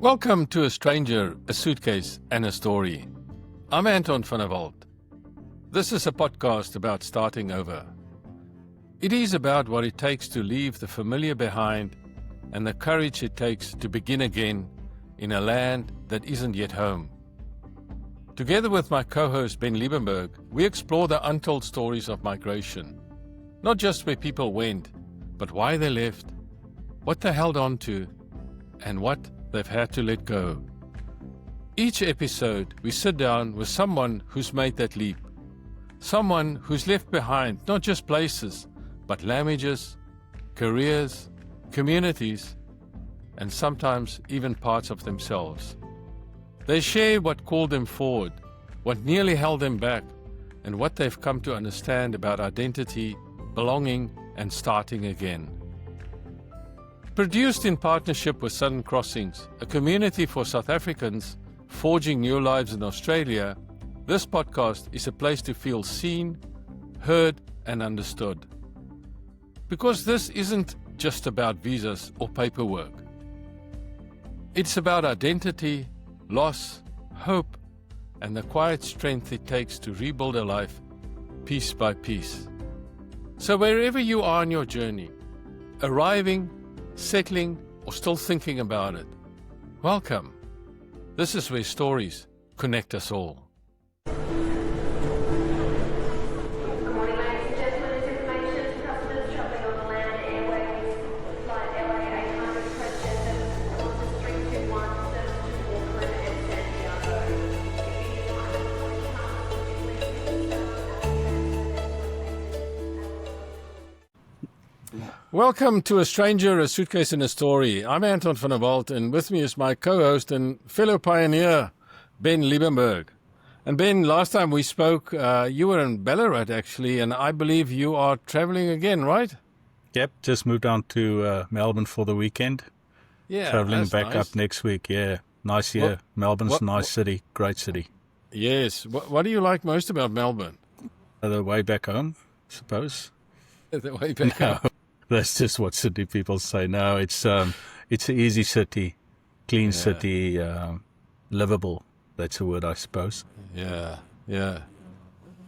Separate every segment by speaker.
Speaker 1: Welcome to A Stranger, a Suitcase and a Story. I'm Anton van der This is a podcast about starting over. It is about what it takes to leave the familiar behind and the courage it takes to begin again in a land that isn't yet home. Together with my co-host Ben Liebenberg, we explore the untold stories of migration. Not just where people went, but why they left, what they held on to, and what they've had to let go. Each episode, we sit down with someone who's made that leap. Someone who's left behind not just places, but languages, careers, communities, and sometimes even parts of themselves. They share what called them forward, what nearly held them back, and what they've come to understand about identity, belonging, and starting again. Produced in partnership with Southern Crossings, a community for South Africans forging new lives in Australia, this podcast is a place to feel seen, heard, and understood. Because this isn't just about visas or paperwork. It's about identity, loss, hope, and the quiet strength it takes to rebuild a life piece by piece. So wherever you are on your journey, arriving, settling, or still thinking about it, welcome. This is where stories connect us all.
Speaker 2: Good morning, ladies and gentlemen. This information to customers travelling on the land airways. Flight LA 800 approach Qantas 321 service to Auckland and Santiago.
Speaker 1: Welcome to A Stranger, a Suitcase and a Story. I'm Anton van der Walt, and with me is my co-host and fellow pioneer, Ben Liebenberg. And Ben, last time we spoke, you were in Ballarat actually, and I believe you are traveling again, right?
Speaker 3: Yep, just moved down to Melbourne for the weekend.
Speaker 1: Yeah,
Speaker 3: traveling
Speaker 1: that's
Speaker 3: back
Speaker 1: nice.
Speaker 3: up next week. Yeah, nice year. Melbourne's a nice city, great city.
Speaker 1: Yes. What do you like most about Melbourne?
Speaker 3: The way back home, I suppose.
Speaker 1: The way back
Speaker 3: No,
Speaker 1: home.
Speaker 3: that's just what city people say. No, it's an easy city, clean city, livable. That's a word, I suppose.
Speaker 1: Yeah.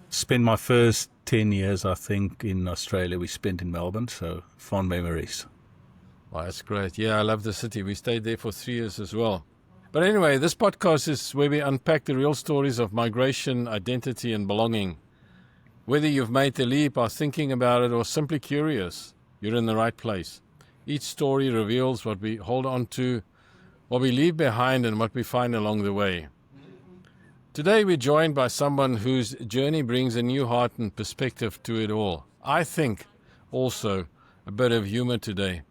Speaker 3: Spent my first 10 years, I think, in Australia. We spent in Melbourne, so fond memories.
Speaker 1: Well, that's great. Yeah, I love the city. We stayed there for 3 years as well. But anyway, this podcast is where we unpack the real stories of migration, identity, and belonging. Whether you've made the leap, are thinking about it, or simply curious, you're in the right place. Each story reveals what we hold on to, what we leave behind, and what we find along the way. Today we're joined by someone whose journey brings a new heart and perspective to it all. I think also a bit of humor today.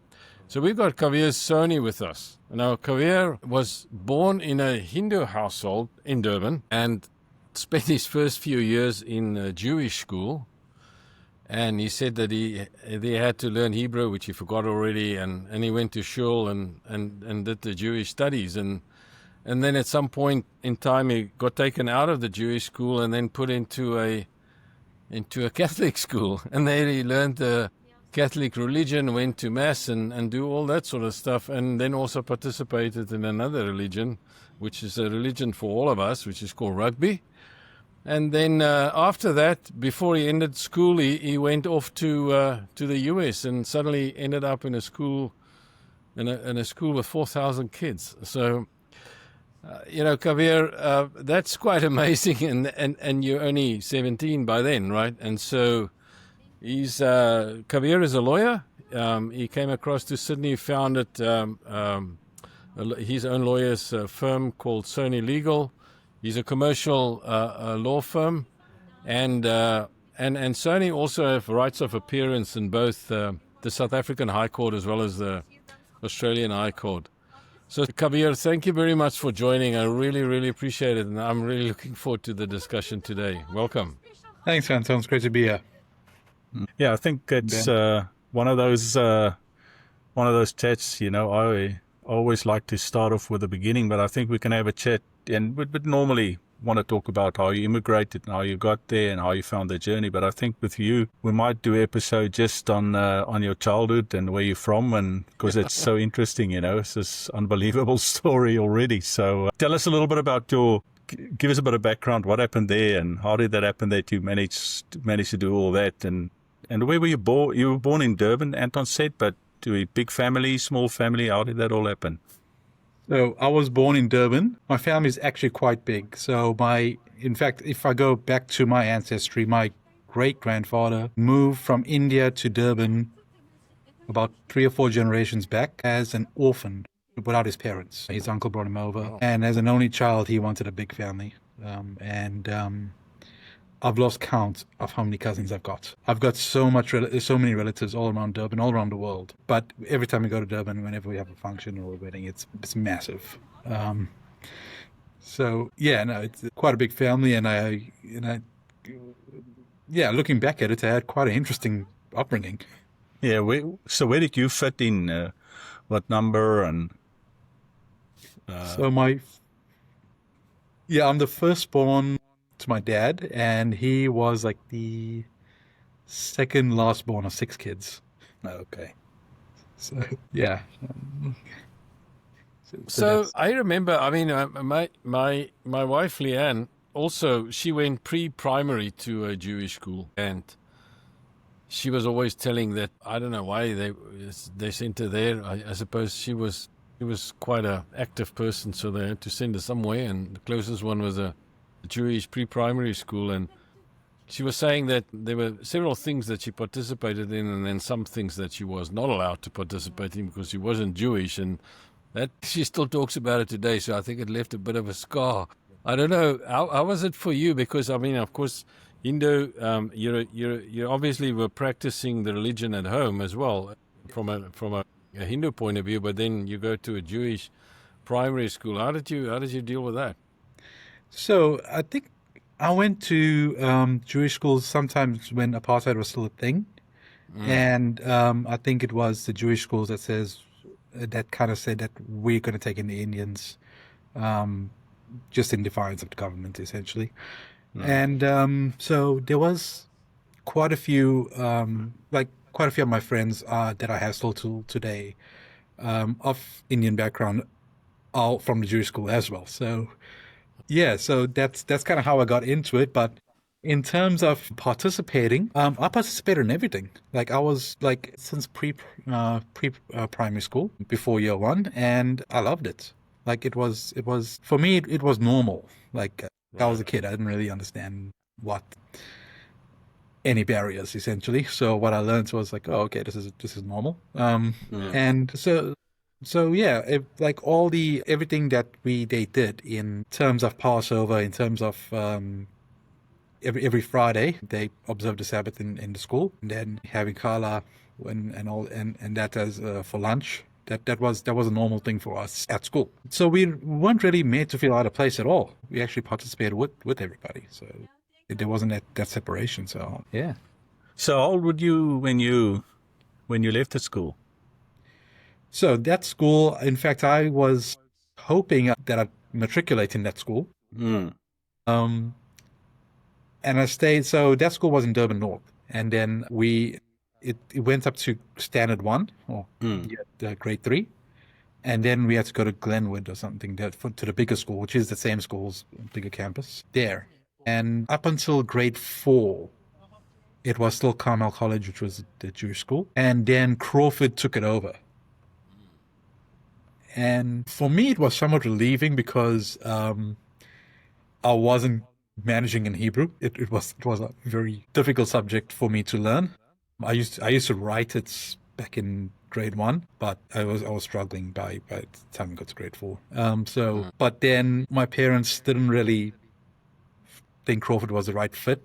Speaker 1: So we've got Kaveer Soni with us. Now, Kaveer was born in a Hindu household in Durban and spent his first few years in a Jewish school. And he said that he had to learn Hebrew, which he forgot already, and he went to shul and did the Jewish studies. And then at some point in time, he got taken out of the Jewish school and then put into a Catholic school. And there he learned the Catholic religion, went to Mass and do all that sort of stuff, and then also participated in another religion, which is a religion for all of us, which is called rugby. And then after that, before he ended school, he went off to the US and suddenly ended up in a school with 4,000 kids. So, Kaveer, that's quite amazing. And you're only 17 by then, right? And so Kaveer is a lawyer. He came across to Sydney, founded his own lawyer's firm called Soni Legal. He's a commercial law firm, and Soni also have rights of appearance in both the South African High Court as well as the Australian High Court. So, Kaveer, thank you very much for joining. I really, really appreciate it, and I'm really looking forward to the discussion today. Welcome.
Speaker 4: Thanks, Anton. It's great to be here.
Speaker 3: Yeah, I think it's one of those chats. I always like to start off with the beginning, but I think we can have a chat, but normally want to talk about how you immigrated and how you got there and how you found the journey. But I think with you, we might do episode just on your childhood and where you're from, and because it's so interesting, it's this unbelievable story already. So tell us a little bit about give us a bit of background. What happened there, and how did that happen that you managed to do all that? And where were you born? You were born in Durban, Anton said, but to a big family, small family. How did that all happen?
Speaker 4: So I was born in Durban. My family is actually quite big. So in fact, if I go back to my ancestry, my great-grandfather moved from India to Durban about 3 or 4 generations back as an orphan without his parents. His uncle brought him over. Wow. And as an only child, he wanted a big family. I've lost count of how many cousins I've got. I've got so many relatives all around Durban, all around the world. But every time we go to Durban, whenever we have a function or a wedding, it's massive. It's quite a big family, and looking back at it, I had quite an interesting upbringing.
Speaker 3: Yeah. Where did you fit in? What number and?
Speaker 4: I'm the firstborn to my dad, and he was like the second last born of 6 kids.
Speaker 3: Okay.
Speaker 4: So yeah.
Speaker 1: So I remember, my wife Leanne also, she went pre-primary to a Jewish school, and she was always telling that, I don't know why they sent her there. I suppose she was quite an active person, so they had to send her somewhere, and the closest one was a Jewish pre-primary school. And she was saying that there were several things that she participated in, and then some things that she was not allowed to participate in because she wasn't Jewish, and that she still talks about it today. So I think it left a bit of a scar. I don't know, how was it for you? Because of course, Hindu, you obviously were practicing the religion at home as well, from a Hindu point of view, but then you go to a Jewish primary school. How did you deal with that?
Speaker 4: So I think I went to Jewish schools sometimes when apartheid was still a thing, and I think it was the Jewish schools that kind of said that we're going to take in the Indians, just in defiance of the government, essentially. And so there was quite a few of my friends that I have still till today of Indian background, all from the Jewish school as well. So yeah, so that's kind of how I got into it. But in terms of participating, I participated in everything. Like I was since primary school, before year 1, and I loved it. Like it was for me, it was normal. Like I was a kid, I didn't really understand what any barriers, essentially. So what I learned was like, oh, okay, this is normal. And so yeah, everything that they did in terms of Passover, in terms of every Friday they observed the Sabbath in the school, and then having challah and that as for lunch. That was a normal thing for us at school. So we weren't really made to feel out of place at all. We actually participated with everybody. So there wasn't that separation. So yeah.
Speaker 3: So how old were you when you left the school?
Speaker 4: So that school, in fact, I was hoping that I'd matriculate in that school. And I stayed. So that school was in Durban North, and then it went up to standard 1 or grade 3, and then we had to go to Glenwood or something to the bigger school, which is the same school's bigger campus there. And up until grade 4, it was still Carmel College, which was the Jewish school, and then Crawford took it over. And for me, it was somewhat relieving because I wasn't managing in Hebrew. It was a very difficult subject for me to learn. I used to write it back in grade 1, but I was struggling by the time I got to grade 4. But then my parents didn't really think Crawford was the right fit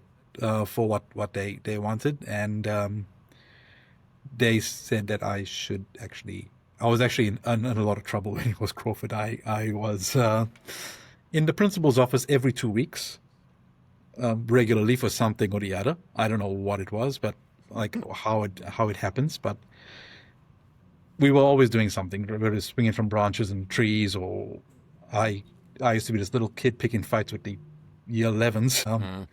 Speaker 4: for what they wanted, and they said that I was actually in a lot of trouble when it was Crawford. I was in the principal's office every 2 weeks, regularly for something or the other. I don't know what it was, but like how it happens. But we were always doing something, whether it's swinging from branches and trees, or I used to be this little kid picking fights with the year 11s,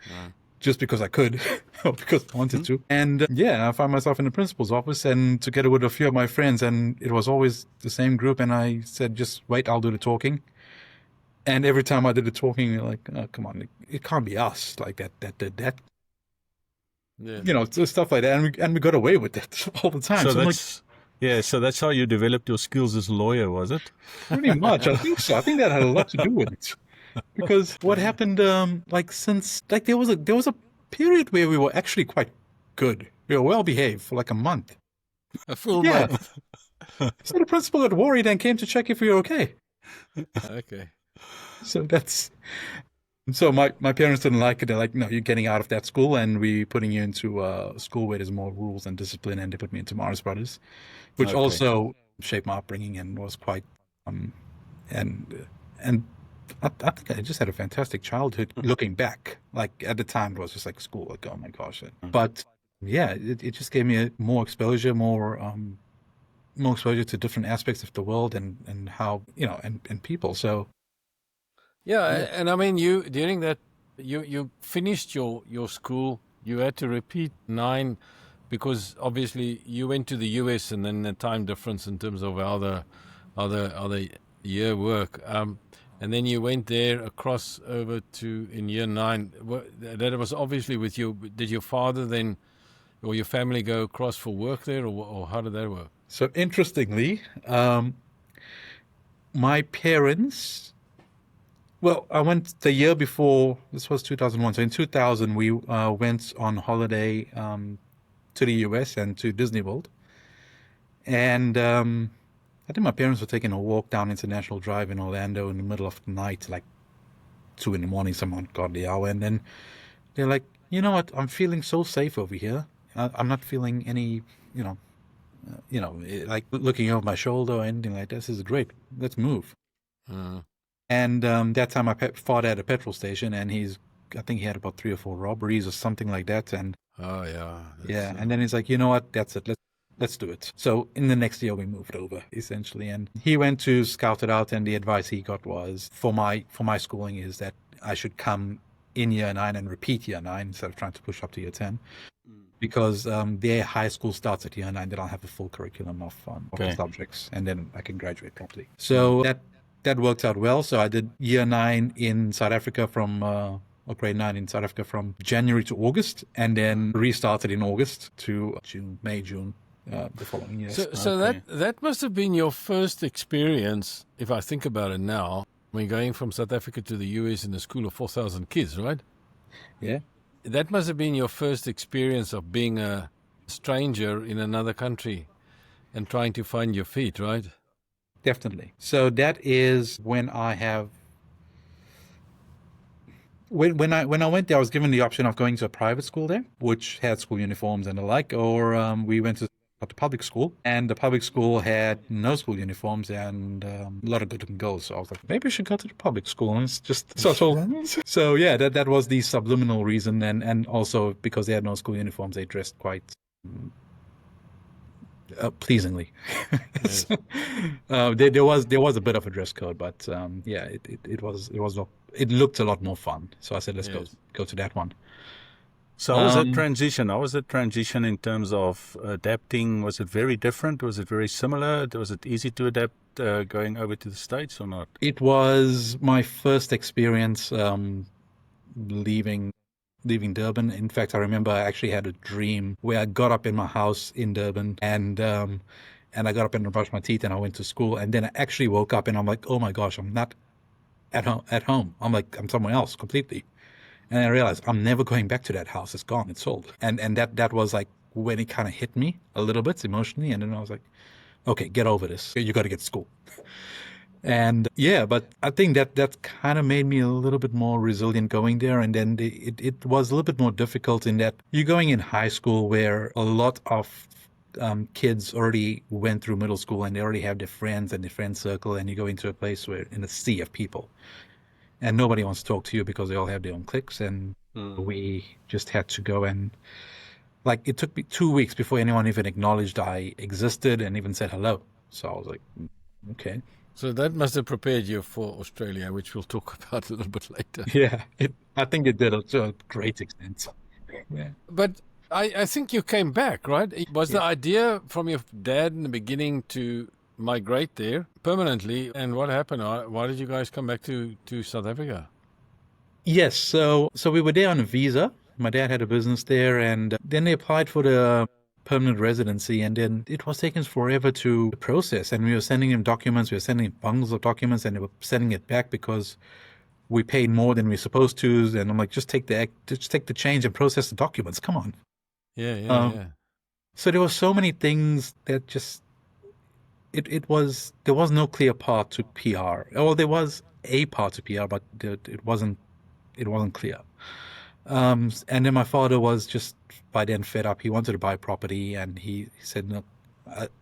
Speaker 4: just because I could, or because I wanted to. And yeah, I found myself in the principal's office and together with a few of my friends, and it was always the same group. And I said, just wait, I'll do the talking. And every time I did the talking, they're like, oh, come on, it can't be us like that did that.
Speaker 1: Yeah.
Speaker 4: You know, stuff like that. And we got away with it all the time.
Speaker 3: So
Speaker 4: I'm like,
Speaker 3: that's so that's how you developed your skills as a lawyer, was it?
Speaker 4: pretty much. I think so. I think that had a lot to do with it. Because what happened, there was a period where we were actually quite good. We were well behaved for like a month.
Speaker 1: A full
Speaker 4: Yeah.
Speaker 1: month.
Speaker 4: So the principal got worried and came to check if we were okay.
Speaker 1: Okay.
Speaker 4: So my parents didn't like it. They're like, no, you're getting out of that school and we're putting you into a school where there's more rules and discipline. And they put me into Morris Brothers, which
Speaker 3: Okay.
Speaker 4: also shaped my upbringing and was quite, and I think I just had a fantastic childhood looking back. Like at the time it was just like school, like, oh my gosh. But yeah, it just gave me more exposure, more exposure to different aspects of the world and how, and people. So
Speaker 1: Yeah, and I mean, you during that, you finished your school. You had to repeat 9 because obviously you went to the US and then the time difference in terms of how the year work. And then you went there across over to in year 9. That was obviously with you. Did your father then, or your family go across for work there, or how did that work?
Speaker 4: So interestingly, my parents. Well, I went the year before. This was 2001. So in 2000, we went on holiday to the US and to Disney World, and I think my parents were taking a walk down International Drive in Orlando in the middle of the night, like 2 a.m, some ungodly hour, and then they're like, you know what? I'm feeling so safe over here. I'm not feeling any, like looking over my shoulder or anything like this. This is great. Let's move. And that time my father had a petrol station, and I think he had about 3 or 4 robberies or something like that. And
Speaker 1: Oh yeah.
Speaker 4: yeah, and then he's like, you know what? That's it. Let's do it. So in the next year we moved over essentially, and he went to scout it out. And the advice he got was for my schooling is that I should come in year 9 and repeat year 9 instead of trying to push up to year 10. Because their high school starts at year 9, they don't have a full curriculum of
Speaker 3: Okay.
Speaker 4: subjects, and then I can graduate properly. So that worked out well. So I did year 9 in South Africa or grade 9 in South Africa from January to August, and then restarted in August to June, the following year.
Speaker 1: So that must have been your first experience, if I think about it now. I mean, going from South Africa to the US in a school of 4,000 kids, right?
Speaker 4: Yeah.
Speaker 1: That must have been your first experience of being a stranger in another country and trying to find your feet, right?
Speaker 4: Definitely. So that is when I have. When I went there, I was given the option of going to a private school there, which had school uniforms and the like, or we went to the public school, and the public school had no school uniforms and a lot of good looking girls. So I was like, maybe I should go to the public school. And it's just so yeah, that was the subliminal reason, and also because they had no school uniforms, they dressed quite pleasingly.
Speaker 1: Yes.
Speaker 4: There was a bit of a dress code, but yeah, it looked a lot more fun. So I said, let's
Speaker 1: Yes.
Speaker 4: go to that one.
Speaker 3: So how was that transition? How was that transition in terms of adapting? Was it very different? Was it very similar? Was it easy to adapt going over to the States or not?
Speaker 4: It was my first experience leaving Durban. In fact, I remember I actually had a dream where I got up in my house in Durban and I got up and brushed my teeth and I went to school, and then I actually woke up and I'm like, oh my gosh, I'm not at home. I'm somewhere else completely. And I realized I'm never going back to that house. It's gone. It's sold. And that was like when it kind of hit me a little bit emotionally. And then I was like, okay, get over this. You got to get to school. And yeah, but I think that kind of made me a little bit more resilient going there. And then it was a little bit more difficult in that you're going in high school where a lot of kids already went through middle school and they already have their friends and their friend circle, and you go into a place where in a sea of people. And nobody wants to talk to you because they all have their own cliques. And we just had to go and, like, it took me 2 weeks before anyone even acknowledged I existed and even said hello. So I was like, okay.
Speaker 1: So that must have prepared you for Australia, which we'll talk about a little bit later.
Speaker 4: Yeah, I think it did to a great extent. Yeah.
Speaker 1: But I think you came back, right? Was the idea from your dad in the beginning to migrate there permanently? And what happened? Why did you guys come back to South Africa?
Speaker 4: Yes, so we were there on a visa. My dad had a business there, and then they applied for the permanent residency, and then it was taking forever to process. And we were sending him documents, we were sending him bundles of documents, and they were sending it back because we paid more than we were supposed to. And I'm like, just take the change and process the documents. Come on.
Speaker 1: Yeah.
Speaker 4: So there were so many things that just there was no clear path to PR. Well, there was a path to PR, but it wasn't clear. And then my father was just by then fed up. He wanted to buy property, and he said, "No,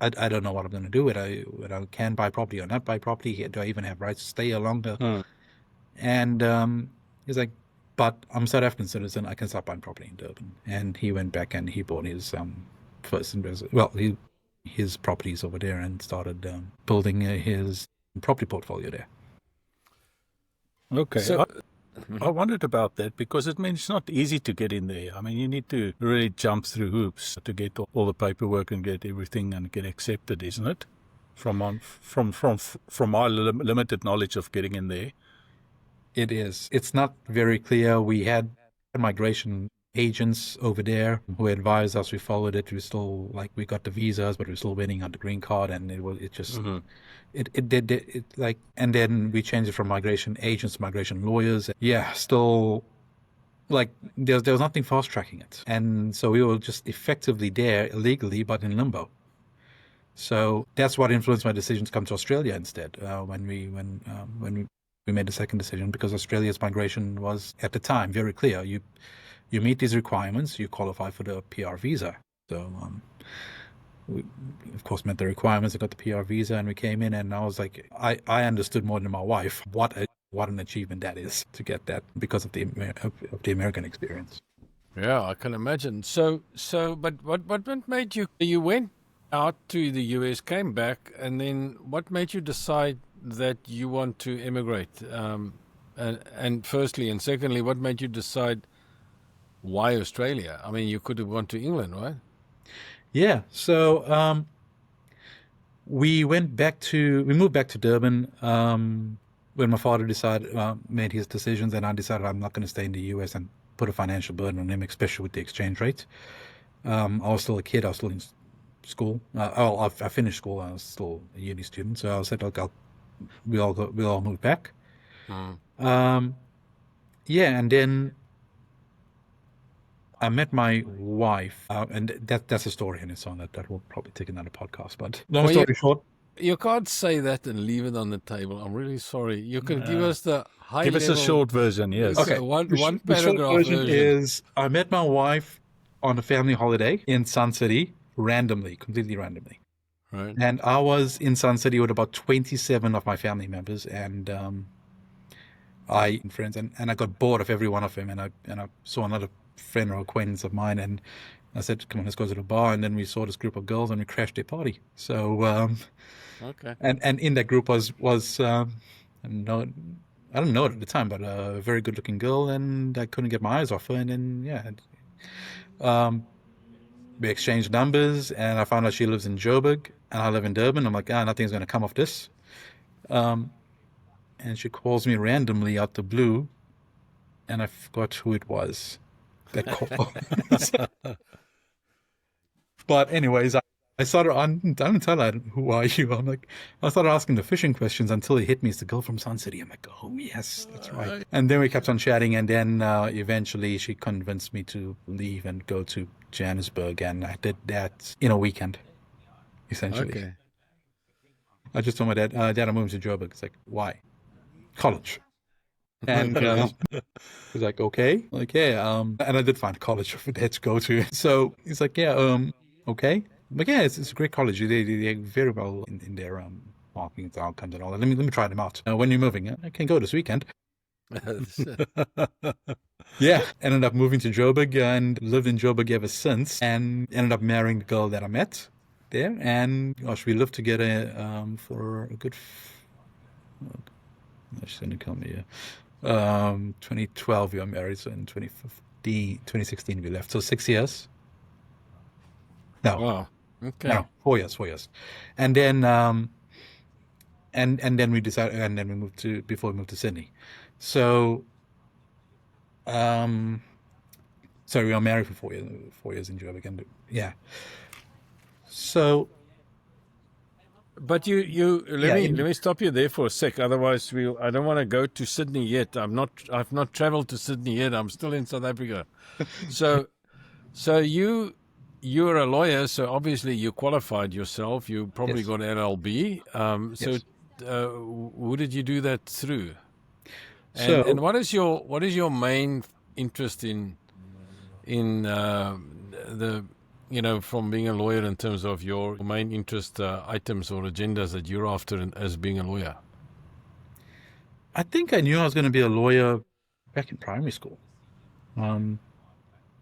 Speaker 4: I don't know what I'm going to do. Whether I can buy property or not buy property. Do I even have rights to stay longer?" And he's like, "But I'm a South African citizen. I can start buying property in Durban." And he went back and he bought his his properties over there and started building his property portfolio there.
Speaker 3: Okay.
Speaker 1: So-
Speaker 3: I wondered about that because it means it's not easy to get in there. I mean, you need to really jump through hoops to get all the paperwork and get everything and get accepted, isn't it? From my limited knowledge of getting in there.
Speaker 4: It is. It's not very clear. We had migration agents over there who advised us. We followed it. We got the visas, but we're still waiting on the green card, and and then we changed it from migration agents to migration lawyers. Yeah, still there was nothing fast tracking it, and so we were just effectively there illegally, but in limbo. So that's what influenced my decision to come to Australia instead. When we made the second decision, because Australia's migration was at the time very clear. You meet these requirements, you qualify for the PR visa. So we, of course, met the requirements. I got the PR visa, and we came in, and I was like, I understood more than my wife what an achievement that is to get that because of the American experience.
Speaker 1: Yeah, I can imagine. But what made you went out to the US, came back, and then what made you decide that you want to immigrate? And firstly, and secondly, what made you decide why Australia? I mean, you could have gone to England, right?
Speaker 4: Yeah. So we moved back to Durban when my father made his decisions, and I decided I'm not going to stay in the US and put a financial burden on him, especially with the exchange rate. I was still a kid. I was still in school. I finished school. I was still a uni student. So I said, look, we'll all move back. Yeah, and then I met my wife, and that's a story in its own that will probably take another podcast. But long story short,
Speaker 1: you can't say that and leave it on the table. I'm really sorry. You can give us the high
Speaker 3: Give
Speaker 1: level.
Speaker 3: us a short version, yes.
Speaker 1: Okay, one paragraph
Speaker 4: the short version
Speaker 1: version.
Speaker 4: is I met my wife on a family holiday in Sun City completely randomly.
Speaker 1: Right.
Speaker 4: And I was in Sun City with about 27 of my family members, and friends, and I got bored of every one of them, and I saw another friend or acquaintance of mine, and I said, come on, let's go to the bar. And then we saw this group of girls, and we crashed their party. So
Speaker 1: Okay.
Speaker 4: and in that group was I don't know it at the time, but a very good looking girl, and I couldn't get my eyes off her. And then we exchanged numbers, and I found out she lives in Joburg and I live in Durban. I'm like, nothing's going to come of this. And she calls me randomly out the blue, and I forgot who it was that called. But anyways, I started don't tell her, who are you? I started asking the fishing questions until it hit me. It's the girl from Sun City. I'm like, oh yes, that's right. And then we kept on chatting, and then eventually she convinced me to leave and go to Johannesburg, and I did that in a weekend, essentially.
Speaker 1: Okay.
Speaker 4: I just told my dad, I'm moving to Joburg. It's like, why? College. And he's like, okay. Like, yeah. And I did find a college for Dad to go to. So he's like, yeah, okay. But yeah, it's a great college. They're very well in their marketing outcomes and all that. Let me try them out. When you're moving, I can go this weekend. Yeah. Ended up moving to Joburg and lived in Joburg ever since, and ended up marrying the girl that I met there. And gosh, we lived together for a good She's going to come here. 2012 we were married, so in 2016 we left. So 6 years. No,
Speaker 1: Wow. Okay.
Speaker 4: no, 4 years. And then and then we decided, and then we moved to before we moved to Sydney. So sorry, we were married for 4 years in Joburg, and yeah. So
Speaker 1: But you
Speaker 4: yeah,
Speaker 1: let me stop you there for a sec. Otherwise, I don't want to go to Sydney yet. I've not traveled to Sydney yet. I'm still in South Africa. So you're a lawyer. So obviously you qualified yourself. You probably
Speaker 4: yes,
Speaker 1: got LLB. So
Speaker 4: yes.
Speaker 1: who did you do that through? And
Speaker 4: So
Speaker 1: what is your main interest in the from being a lawyer in terms of your main interest items or agendas that you're after as being a lawyer?
Speaker 4: I think I knew I was going to be a lawyer back in primary school. Um,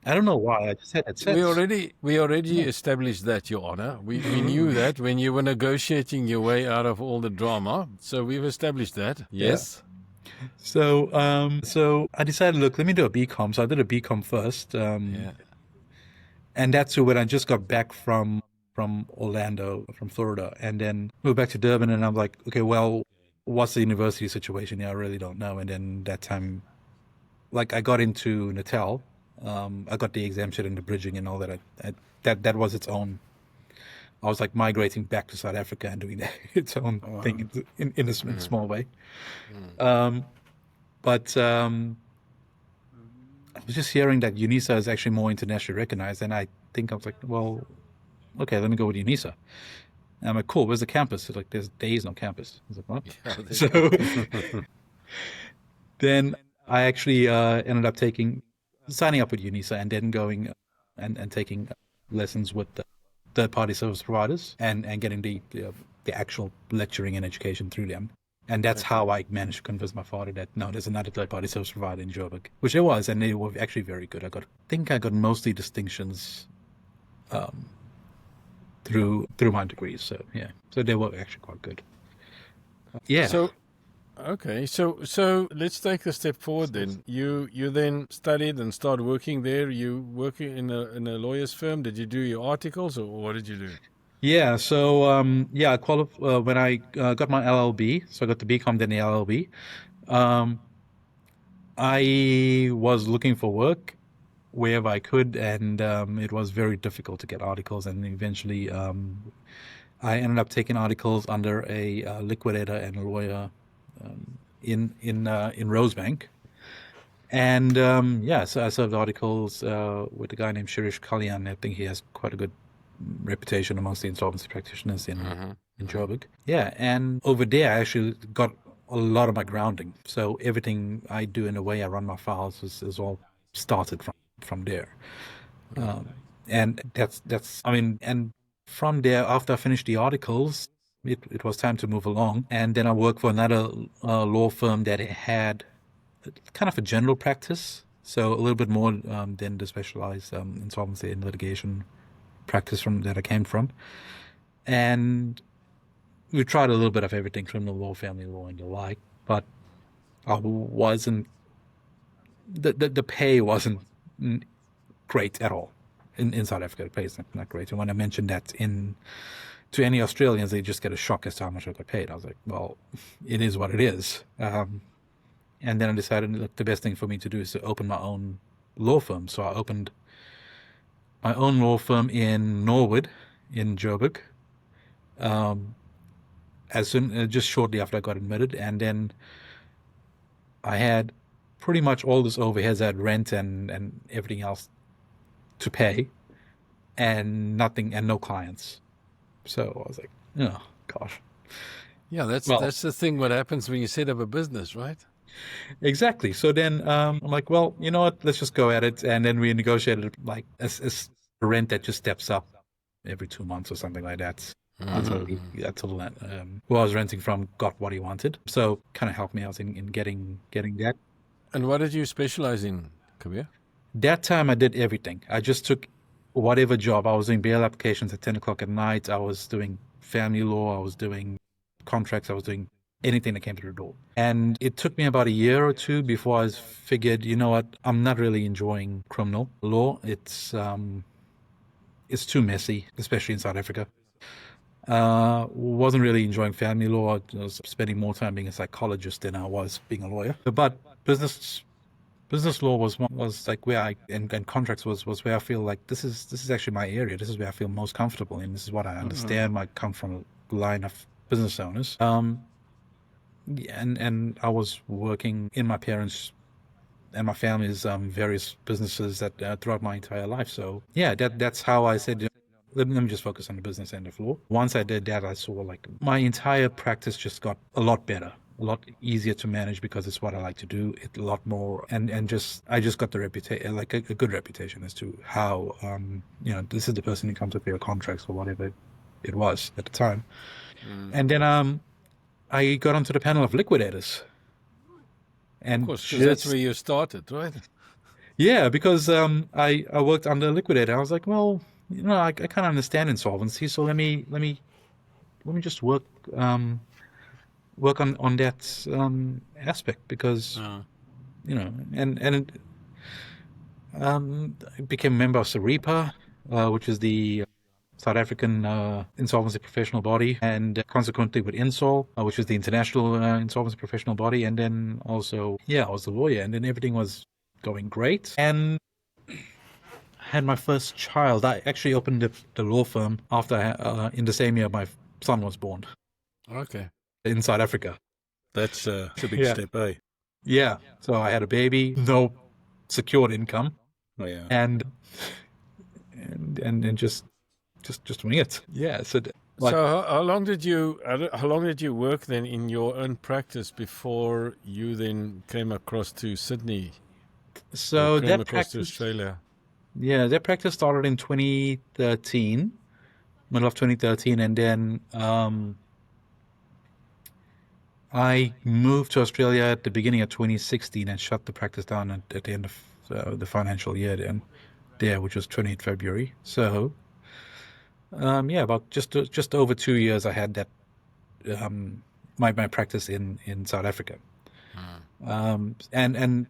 Speaker 4: I don't know why. I just had that
Speaker 1: We
Speaker 4: sense.
Speaker 1: already
Speaker 4: Yeah.
Speaker 1: established that, Your Honor. We knew that when you were negotiating your way out of all the drama. So we've established that.
Speaker 4: Yeah.
Speaker 1: Yes.
Speaker 4: So I decided, look, let me do a BCom. So I did a BCom first,
Speaker 1: Yeah.
Speaker 4: and that's when I just got back from Orlando, from Florida, and then moved back to Durban. And I'm like, okay, well, what's the university situation here? I really don't know. And then that time, like, I got into Natal. I got the exemption and the bridging and all that. That was its own. I was like migrating back to South Africa and doing that, its own
Speaker 1: Wow.
Speaker 4: thing in a
Speaker 1: Mm,
Speaker 4: small way.
Speaker 1: mm.
Speaker 4: Um, but I was just hearing that UNISA is actually more internationally recognized, and I think I was like, well, okay, let me go with UNISA. And I'm like, cool, where's the campus? It's like, there is no campus. I was like, what?
Speaker 1: Yeah, there you
Speaker 4: So
Speaker 1: go.
Speaker 4: then I actually ended up signing up with UNISA and then going and taking lessons with the third-party service providers and getting the actual lecturing and education through them. And that's
Speaker 1: Okay.
Speaker 4: how I managed to convince my father that no, there's another third-party service provider in Joburg, which there was, and they were actually very good. I think I got mostly distinctions um, through my degrees. So yeah, so they were actually quite good. Yeah.
Speaker 1: So okay, so let's take a step forward then. You then studied and started working there. You working in a lawyer's firm. Did you do your articles or what did you do?
Speaker 4: Yeah, so yeah, when I got my LLB, so I got the BCom then the LLB. Um, I was looking for work wherever I could, and it was very difficult to get articles. And eventually, I ended up taking articles under a liquidator and a lawyer in Rosebank. And yeah, so I served articles with a guy named Shirish Kalyan. I think he has quite a good reputation amongst the insolvency practitioners in Joburg. Yeah, and over there I actually got a lot of my grounding. So everything I do in the way I run my files is all started from there. And that's I mean, and from there, after I finished the articles, it was time to move along. And then I worked for another law firm that had kind of a general practice, so a little bit more than the specialized insolvency and litigation practice from that I came from. And we tried a little bit of everything, criminal law, family law, and the like, but I wasn't the pay wasn't great at all in South Africa. The pay is not great. And when I mentioned that to any Australians, they just get a shock as to how much I got paid. I was like, well, it is what it is. And then I decided, look, the best thing for me to do is to open my own law firm. So I opened my own law firm in Norwood, in Joburg, just shortly after I got admitted. And then I had pretty much all this overheads. I had rent and everything else to pay, and nothing and no clients. So I was like, oh gosh.
Speaker 1: Yeah,
Speaker 4: Well,
Speaker 1: that's the thing. What happens when you set up a business, right?
Speaker 4: exactly. So then I'm like, well, you know what? Let's just go at it. And then we negotiated like a rent that just steps up every 2 months or something like that until who I was renting from got what he wanted. So kind of helped me out in getting that.
Speaker 1: And what did you specialize in, Kaveer?
Speaker 4: That time I did everything. I just took whatever job. I was doing bail applications at 10 o'clock at night. I was doing family law. I was doing contracts. I was doing anything that came through the door. And it took me about a year or two before I figured, you know what, I'm not really enjoying criminal law. It's too messy, especially in South Africa. Wasn't really enjoying family law. I was spending more time being a psychologist than I was being a lawyer. But business law was like where and contracts was where I feel like this is actually my area. This is where I feel most comfortable in. This is what I understand. I come from a line of business owners. And I was working in my parents' and my family's various businesses that throughout my entire life. So yeah, that's how I said, let me just focus on the business end of law. Once I did that, I saw like my entire practice just got a lot better, a lot easier to manage because it's what I like to do. It a lot more, and I just got the reputation, like a good reputation as to how this is the person who comes with their contracts or whatever it was at the time. And then I got onto the panel of liquidators. And
Speaker 1: Of course, because that's where you started, right?
Speaker 4: yeah, because I worked under a liquidator. I was like, well, I kind of understand insolvency, so let me just work on that aspect because and I became a member of SARIPA, which is the South African insolvency professional body, and consequently with INSOL, which is the international insolvency professional body, and then also, I was a lawyer, and then everything was going great. And I had my first child. I actually opened the law firm after, in the same year my son was born.
Speaker 1: Okay.
Speaker 4: In South Africa.
Speaker 3: That's a big step, eh?
Speaker 4: Yeah. So I had a baby, no secured income,
Speaker 3: Oh, yeah.
Speaker 4: and just wing it. Yeah. So
Speaker 1: How long did you work then in your own practice before you then came across to Sydney?
Speaker 4: So
Speaker 1: came
Speaker 4: that
Speaker 1: across to
Speaker 4: practice,
Speaker 1: Australia.
Speaker 4: yeah, that practice started in 2013, middle of 2013, and then I moved to Australia at the beginning of 2016 and shut the practice down at the end of the financial year there, which was 28th February. So, about just over 2 years I had that my practice in South Africa, and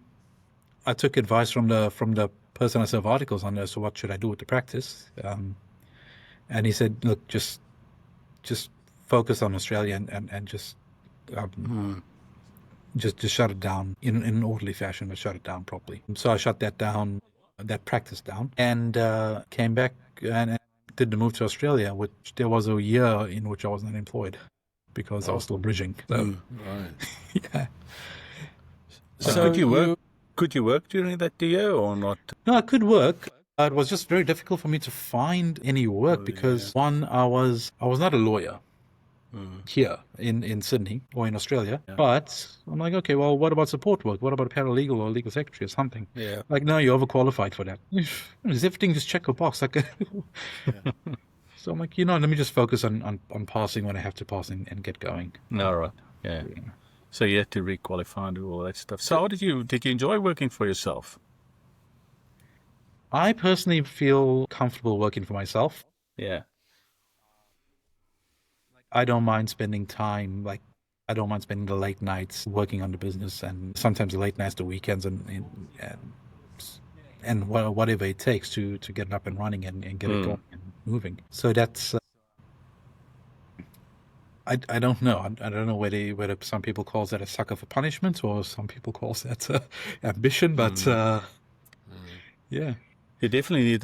Speaker 4: I took advice from the person I serve articles on there. So what should I do with the practice? And he said, look, just focus on Australia and just shut it down in an orderly fashion, but shut it down properly. So I shut that practice down, and came back and did the move to Australia, which there was a year in which I was unemployed because I was still bridging. So,
Speaker 1: Right.
Speaker 4: yeah.
Speaker 3: So could you work during that year or not?
Speaker 4: No, I could work. It was just very difficult for me to find any work because one, I was not a lawyer here in Sydney or in Australia. But I'm like, okay, well, what about support work? What about a paralegal or legal secretary or something?
Speaker 3: Yeah.
Speaker 4: Like, no, you're overqualified for that. Is everything just check a box? Like, so I'm like, let me just focus on passing when I have to pass and get going.
Speaker 3: All right. Yeah. So you had to requalify and do all that stuff. So how did you enjoy working for yourself?
Speaker 4: I personally feel comfortable working for myself.
Speaker 3: Yeah.
Speaker 4: I don't mind spending time, like, I don't mind spending the late nights working on the business, and sometimes the late nights, the weekends, and whatever it takes to get it up and running and get it going and moving. So that's, I don't know. I don't know whether some people calls that a sucker for punishment or some people calls that ambition, but yeah.
Speaker 3: You definitely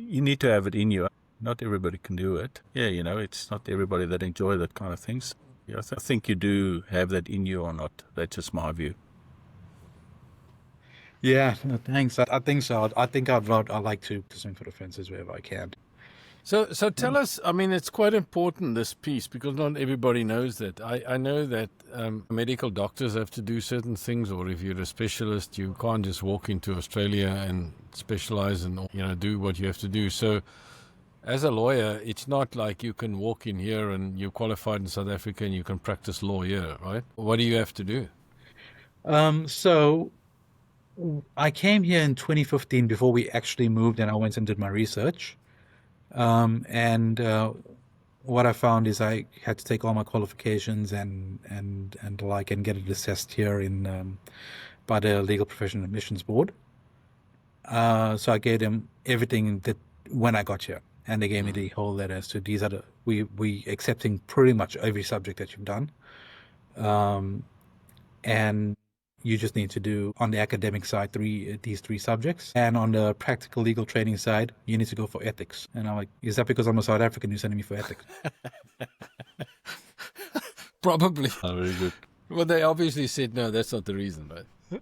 Speaker 3: need to have it in you. Not everybody can do it. Yeah, it's not everybody that enjoy that kind of things. Yeah, I think you do have that in you or not. That's just my view.
Speaker 4: Yeah, no, thanks. I think so. I think I'd like to swing for the fences wherever I can.
Speaker 1: So tell us, I mean, it's quite important, this piece, because not everybody knows that. I know that medical doctors have to do certain things, or if you're a specialist, you can't just walk into Australia and specialize and, do what you have to do. So as a lawyer, it's not like you can walk in here and you're qualified in South Africa and you can practice law here, right? What do you have to do?
Speaker 4: So I came here in 2015 before we actually moved, and I went and did my research. And what I found is I had to take all my qualifications and like and get it assessed here in by the Legal Profession Admissions Board. So I gave them everything that when I got here, and they gave me the whole letter as to these are the we accepting pretty much every subject that you've done, and you just need to do on the academic side these three subjects, and on the practical legal training side you need to go for ethics. And I'm like, is that because I'm a South African you're sending me for ethics?
Speaker 1: Probably.
Speaker 3: Oh, very good.
Speaker 1: Well, they obviously said no. That's not the reason, right?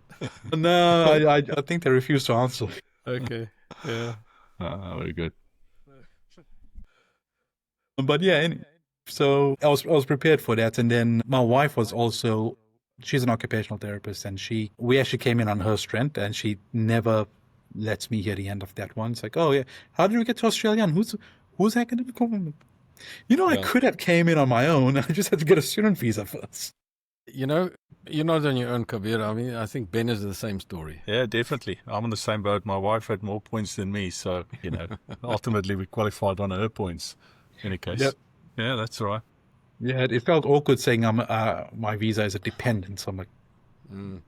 Speaker 4: No, I think they refused to answer.
Speaker 1: Okay. Yeah.
Speaker 3: Very good.
Speaker 4: But yeah, so I was prepared for that. And then my wife was also, she's an occupational therapist, and we actually came in on her strength, and she never lets me hear the end of that one. It's like, oh yeah, how did we get to Australia? And who's academic? You know, I could have came in on my own. I just had to get a student visa first.
Speaker 1: You know, you're not on your own, Kaveer. I mean, I think Ben is the same story.
Speaker 3: Yeah, definitely. I'm on the same boat. My wife had more points than me, so ultimately we qualified on her points. In any case,
Speaker 4: Yep.
Speaker 3: Yeah, that's all right.
Speaker 4: Yeah, it felt awkward saying my visa is a dependent. So I'm like, I'm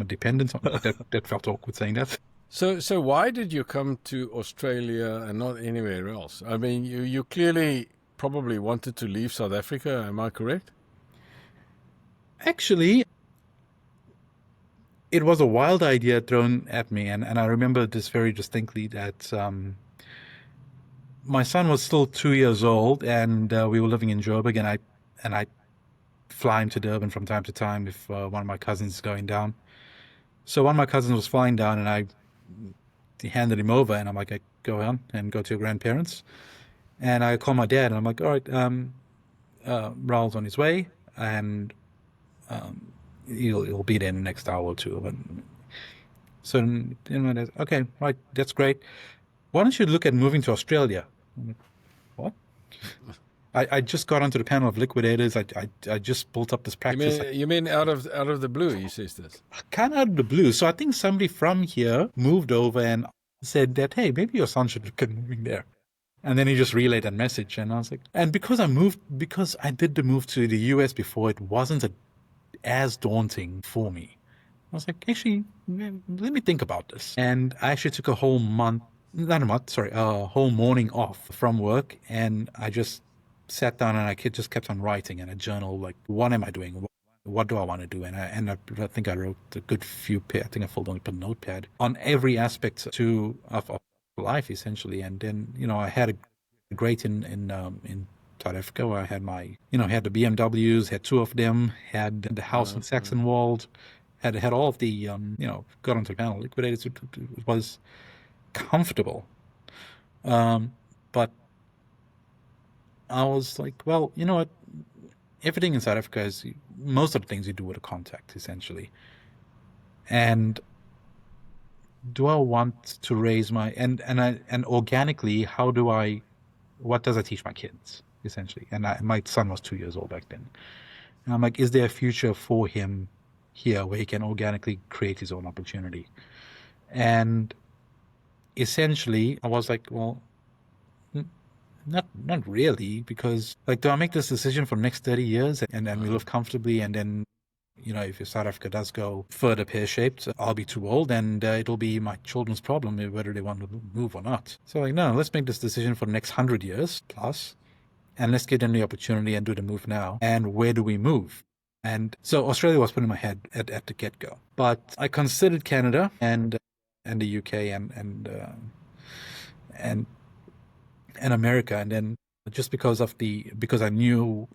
Speaker 4: a dependent. That felt awkward saying that.
Speaker 1: So why did you come to Australia and not anywhere else? I mean, you clearly probably wanted to leave South Africa. Am I correct?
Speaker 4: Actually, it was a wild idea thrown at me, and I remember this very distinctly that my son was still 2 years old, and we were living in Joburg, and I fly him to Durban from time to time if one of my cousins is going down. So one of my cousins was flying down, and I handed him over, and I'm like, go on and go to your grandparents. And I call my dad, and I'm like, all right, Raul's on his way, and he'll be there in the next hour or two. And so my dad, okay, right, that's great. Why don't you look at moving to Australia? I'm like, what? I just got onto the panel of liquidators. I just built up this practice.
Speaker 1: You mean out of the blue? He says this.
Speaker 4: Kind of out of the blue. So I think somebody from here moved over and said that, hey, maybe your son should look at moving there. And then he just relayed that message, and I was like, and because I did the move to the US before, it wasn't as daunting for me. I was like, actually, let me think about this. And I actually took a whole morning off from work, and I just sat down and I just kept on writing in a journal, like, what am I doing? What do I want to do? And I think I wrote a good few, I think I filled up a notepad on every aspect of life, essentially. And then, I had a great in South Africa, where I had had the BMWs, had two of them, had the house in Saxonwold, had all of the, got onto the panel, liquidated. It was comfortable. But I was like, well, you know what? Everything in South Africa is, most of the things you do with a contact, essentially. And do I want to raise my, and organically, what does I teach my kids, essentially? And my son was 2 years old back then. And I'm like, is there a future for him here where he can organically create his own opportunity? And essentially, I was like, well, not really, because, like, do I make this decision for the next 30 years and then we live comfortably, and then, if South Africa does go further pear-shaped, I'll be too old, and it'll be my children's problem whether they want to move or not. So, like, no, let's make this decision for the next 100 years plus, and let's get them the opportunity and do the move now. And where do we move? And so Australia was put in my head at the get-go. But I considered Canada and the UK and America, and then just because I knew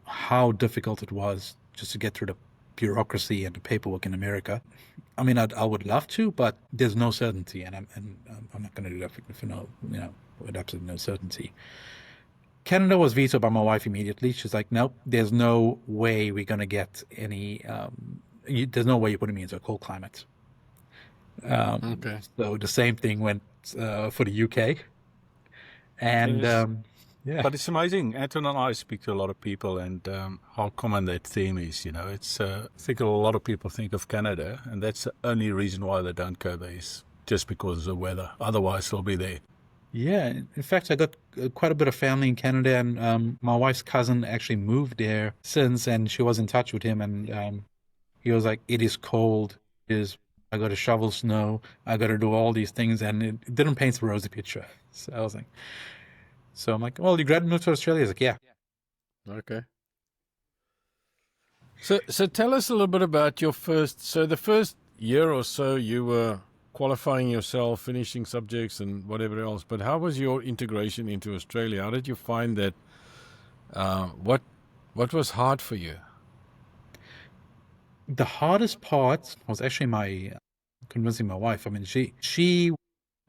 Speaker 4: how difficult it was just to get through the bureaucracy and the paperwork in America. I mean, I would love to, but there's no certainty, and I'm not going to do that with absolutely no certainty. Canada was vetoed by my wife immediately. She's like, nope, there's no way we're going to get any. There's no way you're putting me into a cold climate.
Speaker 1: Okay.
Speaker 4: So the same thing went for the UK, and yeah.
Speaker 3: But it's amazing. Anton and I speak to a lot of people, and how common that theme is. It's I think a lot of people think of Canada, and that's the only reason why they don't go there is just because of the weather. Otherwise, they'll be there.
Speaker 4: Yeah, in fact, I got quite a bit of family in Canada, and my wife's cousin actually moved there since, and she was in touch with him, and he was like, "It is cold. It is. I got to shovel snow. I got to do all these things," and it didn't paint the rosy picture. So I was like, so I'm like, "Well, you graduated moved to Australia?" He's like, "Yeah."
Speaker 1: Okay. So tell us a little bit about your first. So the first year or so, you were qualifying yourself, finishing subjects, and whatever else. But how was your integration into Australia? How did you find that? What was hard for you?
Speaker 4: The hardest part was actually my convincing my wife. I mean, she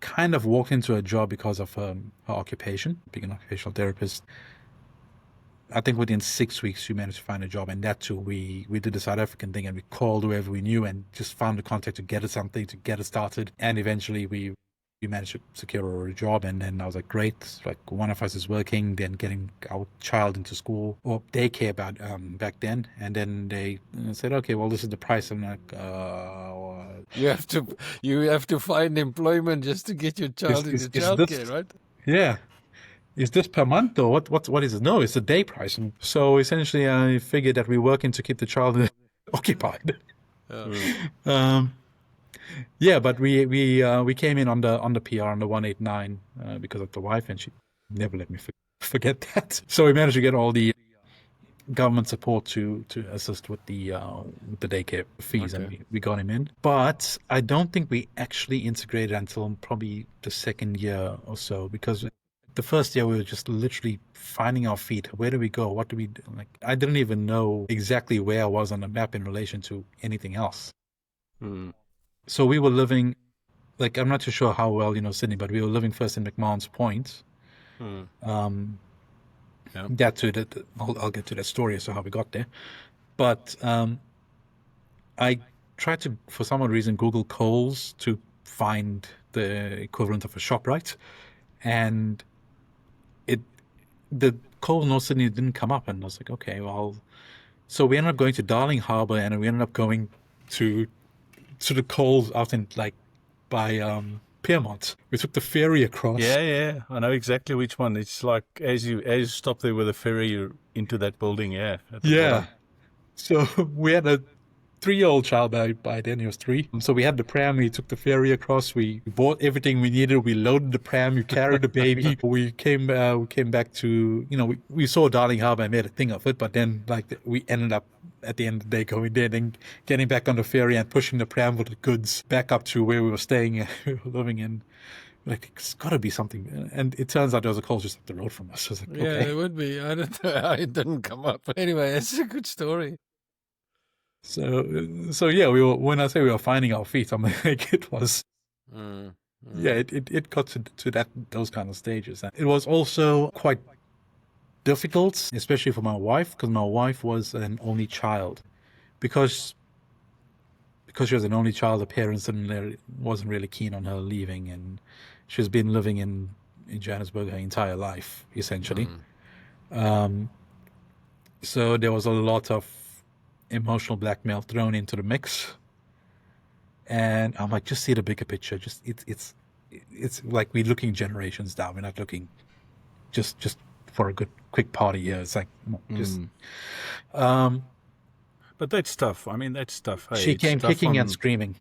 Speaker 4: kind of walked into a job because of her occupation, being an occupational therapist. I think within 6 weeks she managed to find a job, and that too we did the South African thing and we called whoever we knew and just found the contact to get her something, to get her started, and eventually we managed to secure her a job. And then I was like, great, like one of us is working, then getting our child into school or daycare about back then, and then they said, okay, well, this is the price. I'm like,
Speaker 1: You have to find employment just to get your child into
Speaker 4: is
Speaker 1: childcare,
Speaker 4: this
Speaker 1: right?
Speaker 4: yeah, is this per month or what is it? No, it's a day price. And so essentially I figured that we're working to keep the child occupied. Um, yeah, but we came in on the PR on the 189 because of the wife, and she never let me forget that. So we managed to get all the government support to assist with the daycare fees, and
Speaker 1: Okay.
Speaker 4: we got him in. But I don't think we actually integrated until probably the second year or so, because the first year we were just literally finding our feet. Where do we go? What do we do? Like, I didn't even know exactly where I was on the map in relation to anything else.
Speaker 1: Mm.
Speaker 4: So we were living, like, I'm not too sure how well you know Sydney, but we were living first in McMahon's Point.
Speaker 1: Mm.
Speaker 4: Um,
Speaker 1: Yeah.
Speaker 4: that too, I'll get to that story as to how we got there. But I tried to, for some odd reason, Google Coles to find the equivalent of a ShopRite, and it the Coles North Sydney didn't come up, and I was like, okay, well, so we ended up going to Darling Harbour, and we ended up going to the Coles out in like by Piermont. We took the ferry across.
Speaker 3: Yeah, I know exactly which one. It's like as you stop there with the ferry, you're into that building. Yeah, at the
Speaker 4: Yeah.
Speaker 3: bottom.
Speaker 4: So we had a 3-year-old child by then. He was 3. So we had the pram. We took the ferry across. We bought everything we needed. We loaded the pram. We carried the baby. We came back to, we saw Darling Harbour and made a thing of it. But then we ended up at the end of the day going there, then getting back on the ferry and pushing the pram with the goods back up to where we were staying, we were living in. Like, it's got to be something. And it turns out there was a Coles just up the road from us. I was like,
Speaker 1: Yeah,
Speaker 4: okay.
Speaker 1: it would be. I don't know how it didn't come up. Anyway, it's a good story.
Speaker 4: So yeah, when I say we were finding our feet, I'm like, it was,
Speaker 1: Mm.
Speaker 4: yeah, it got to those kind of stages. And it was also quite difficult, especially for my wife, because my wife was an only child. Because she was an only child, the parents wasn't really keen on her leaving, and she's been living in Johannesburg her entire life, essentially. So there was a lot of emotional blackmail thrown into the mix. And I'm like, just see the bigger picture. Just it's like we're looking generations down. We're not looking just for a good quick party here. It's like just
Speaker 3: But that's tough. I mean, that's tough. Hey,
Speaker 4: she
Speaker 3: it's
Speaker 4: came
Speaker 3: tough
Speaker 4: kicking and
Speaker 3: on-
Speaker 4: screaming.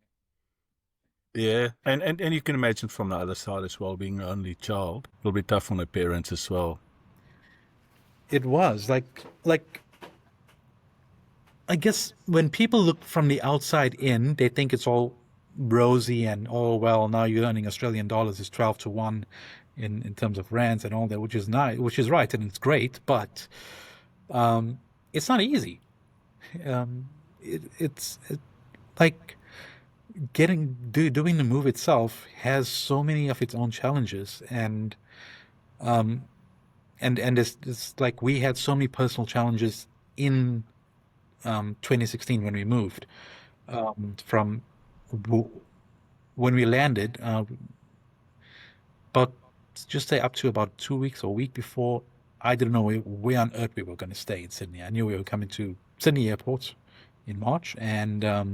Speaker 3: Yeah, and you can imagine from the other side as well, being an only child, it'll be tough on the parents as well.
Speaker 4: It was like I guess when people look from the outside in, they think it's all rosy and, oh well, now you're earning Australian dollars is 12 to 1 in terms of rands and all that, which is nice, which is right, and it's great, but it's not easy. It's like doing the move itself has so many of its own challenges, and it's like we had so many personal challenges in 2016 when we moved from when we landed, but just say up to about 2 weeks or a week before, I didn't know where on earth we were going to stay in Sydney. I knew we were coming to Sydney Airport in March, and I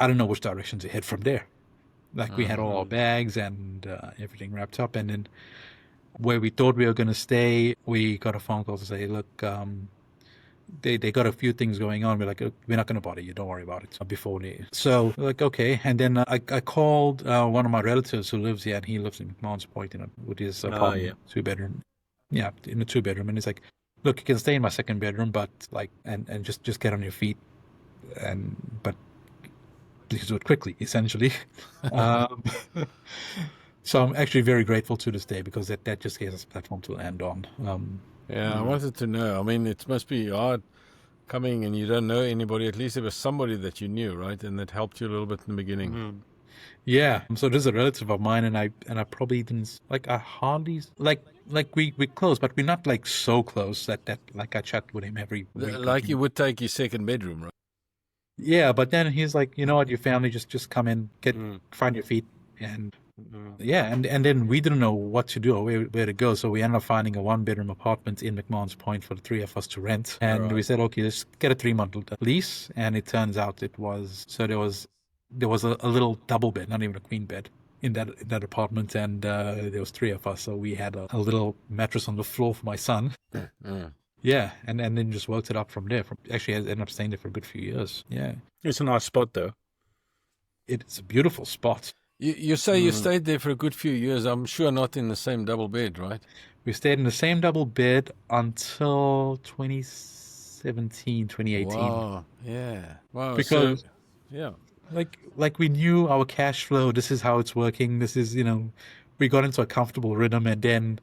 Speaker 4: don't know which direction to head from there. Like we had all our bags and everything wrapped up, and then where we thought we were going to stay, we got a phone call to say, look, they got a few things going on. We're like, we're not going to bother you. Don't worry about it. Before they, so we're like, okay. And then I called one of my relatives who lives here, and he lives in McMahon's Point, with his apartment, 2-bedroom. Yeah, in a 2-bedroom. And he's like, look, you can stay in my 2nd bedroom, but like, and just get on your feet, but please do it quickly, essentially. um, so I'm actually very grateful to this day, because that just gave us a platform to land on.
Speaker 1: Yeah, I wanted to know. I mean, it must be hard coming and you don't know anybody. At least there was somebody that you knew, right? And that helped you a little bit in the beginning.
Speaker 4: Yeah, so there's a relative of mine, and I probably didn't like. I hardly like we close, but we're not like so close that like I chat with him every week.
Speaker 1: Like you would take your 2nd bedroom, right?
Speaker 4: Yeah, but then he's like, you know what, your family just come in, find your feet, and yeah, and then we didn't know what to do or where to go, so we ended up finding a 1-bedroom apartment in McMahon's Point for the 3 of us to rent, and we said, okay, let's get a 3-month lease, and it turns out it was there was a little double bed, not even a queen bed, in that apartment, and there was 3 of us, so we had a little mattress on the floor for my son. Yeah, and then just worked it up from there. Actually, I ended up staying there for a good few years. Yeah,
Speaker 3: It's a nice spot, though.
Speaker 4: it's a beautiful spot.
Speaker 1: You say you stayed there for a good few years. I'm sure not in the same double bed, right?
Speaker 4: We stayed in the same double bed until 2017, 2018.
Speaker 1: Wow, yeah. Wow,
Speaker 4: Because
Speaker 1: so, yeah.
Speaker 4: like we knew our cash flow. This is how it's working. This is, we got into a comfortable rhythm, and then